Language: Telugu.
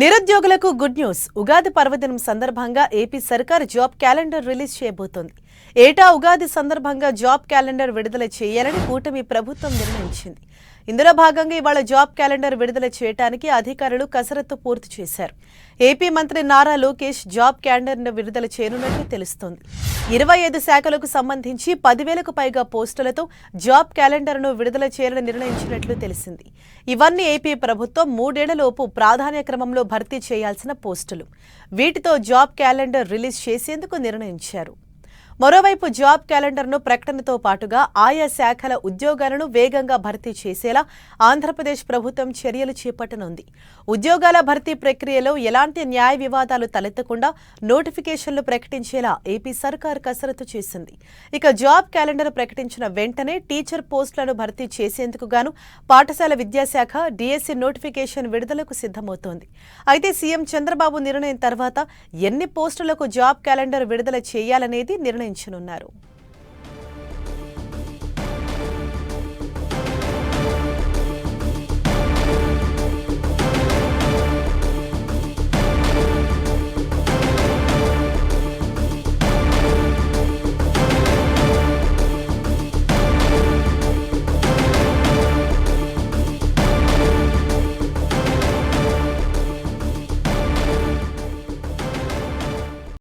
నిరుద్యోగులకు గుడ్ న్యూస్. ఉగాది పర్వదినం సందర్భంగా ఏపీ సర్కార్ జాబ్ క్యాలెండర్ రిలీజ్ చేయబోతోంది. ఏటా ఉగాది సందర్భంగా జాబ్ క్యాలెండర్ విడుదల చేయాలని కూటమి ప్రభుత్వం నిర్ణయించింది. ఇందులో భాగంగా ఇవాళ జాబ్ క్యాలెండర్ విడుదల చేయడానికి అధికారులు కసరత్తు పూర్తి చేశారు. ఏపీ మంత్రి నారా లోకేష్ జాబ్ క్యాలెండర్ను విడుదల చేయనున్నట్లు తెలుస్తోంది. 25 శాఖలకు సంబంధించి 10,000కు పైగా పోస్టులతో జాబ్ క్యాలెండర్ను విడుదల చేయాలని నిర్ణయించినట్లు తెలిసింది. ఇవన్నీ ఏపీ ప్రభుత్వం 3 ఏళ్లలోపు ప్రాధాన్య క్రమంలో భర్తీ చేయాల్సిన పోస్టులు. వీటితో జాబ్ క్యాలెండర్ రిలీజ్ చేసేందుకు నిర్ణయించారు. మరోవైపు జాబ్ క్యాలెండర్ను ప్రకటనతో పాటుగా ఆయా శాఖల ఉద్యోగాలను వేగంగా భర్తీ చేసేలా ఆంధ్రప్రదేశ్ ప్రభుత్వం చర్యలు చేపట్టనుంది. ఉద్యోగాల భర్తీ ప్రక్రియలో ఎలాంటి న్యాయ వివాదాలు తలెత్తకుండా నోటిఫికేషన్లు ప్రకటించేలా ఏపీ సర్కార్ కసరత్తు చేసింది. ఇక జాబ్ క్యాలెండర్ ప్రకటించిన వెంటనే టీచర్ పోస్టులను భర్తీ చేసేందుకు గాను పాఠశాల విద్యాశాఖ డిఎస్సి నోటిఫికేషన్ విడుదలకు సిద్ధమవుతోంది. అయితే సీఎం చంద్రబాబు నిర్ణయం తర్వాత ఎన్ని పోస్టులకు జాబ్ క్యాలెండర్ విడుదల చేయాలనేది నిర్ణయించనున్నారు.